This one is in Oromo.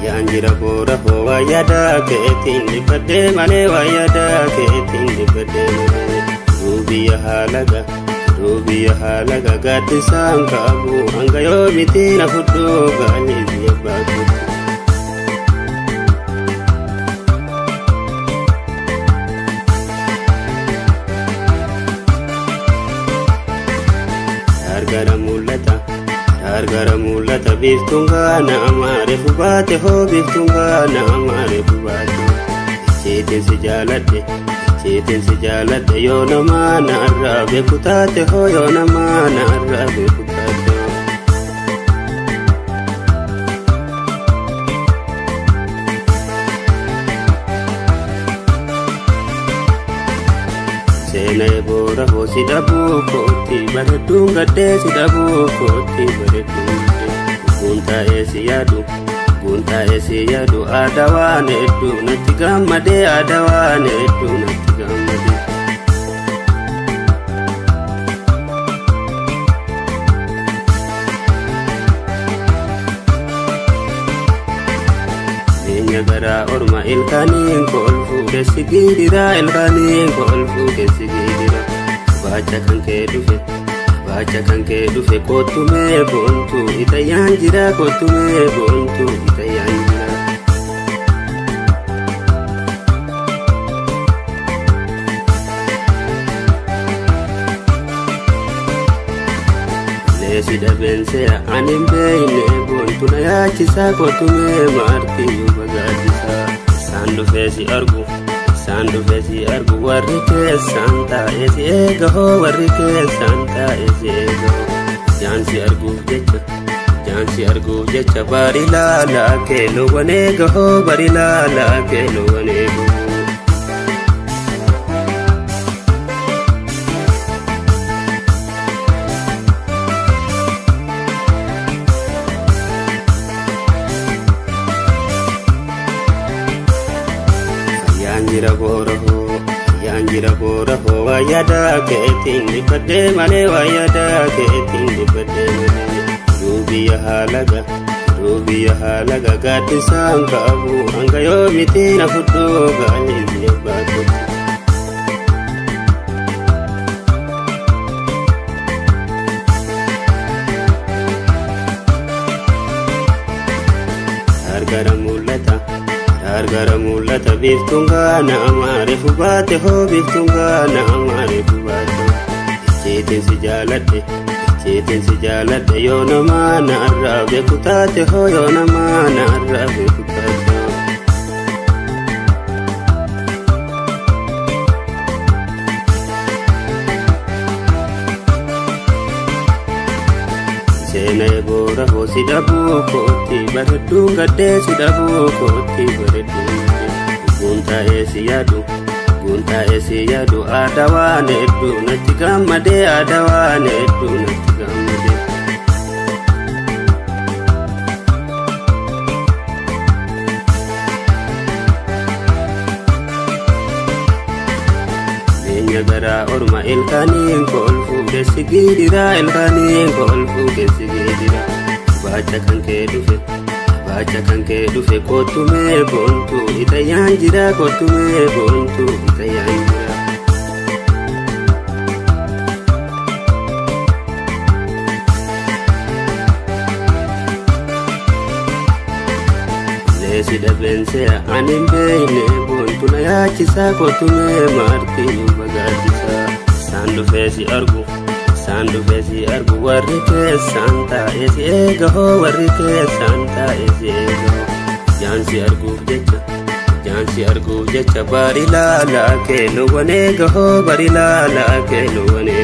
Yanjira gora ho wayada keetiin dibadde malee wayada keetiin dibadde rubiya halaga gaddisaan qabu hanga yoomiti na fudhu gaalii biyya baatu. Dargara mul'ata biftunga na amare fubate ho biftunga na amare fubate cheetin si jaaladhe yoo nama na arraabe kutaate ho yoo nama na arraabe kutaate. Seena eboora ho si dhabuu kooti bareedduun gaddee si dhabuu kooti bareedduun guntaa'ee si yaadu aadaa waan hedduu natti gammadee aadaa waan hedduu natti gammadee. Beenya garaa orma ilkaaniin kolfuu keessi giidira ilkaaniin kolfuu keessi giidira baacha kan kee dhufe kottumee boontu itayyaan jira kottumee boontu itayyaan jira. Leesi dhabeensee anin beeyne boontu na yaachisaa kottumee maartiyyuu bagaachisaa isaan dhufee si argu warri keessaan taa'ee si eega hoo warri keessaan taa'ee si eega hoo jaansi arguuf jecha bari laalaa keelowwan eega hoo bari laalaa keelowwan eega hoo. Yanjira gora ho wayada keetiin dibadde malee wayada keetiin dibadde rubiya halaga gaddisaan qabu hanga yoomiti na fudhu gaalii biyya baatu. Dargara mul'ata biftunga na amare fubate ho biftunga na amare fubate cheetin si jaaladhe yoo nama na arraabe kutaate ho yoo nama na arraabe kutaate. Seena eboora ho si dhabuu kooti bareedduun gaddee si dhabuu kooti bareedduun guntaa'ee si yaadu aadaa waan hedduu natti gammadee aadaa waan hedduu natti gammadee. Beenya garaa orma ilkaaniin kolfuu keessi giidira ilkaaniin kolfuu keessi giidira baacha kan kee dhufe kottumee boontu itayyaan jira kottumee boontu itayyaan jira. Leesi dhabeensee anin beeyne boontu na yaachisaa kottumee maartiyyuu bagaachisaa isaan dhufee si argu warri keessaan taa'ee si eega hoo warri keessaan taa'ee si eega hoo jaansi arguuf jecha bari laalaa keelowwan eega hoo bari laalaa keelowwan eega.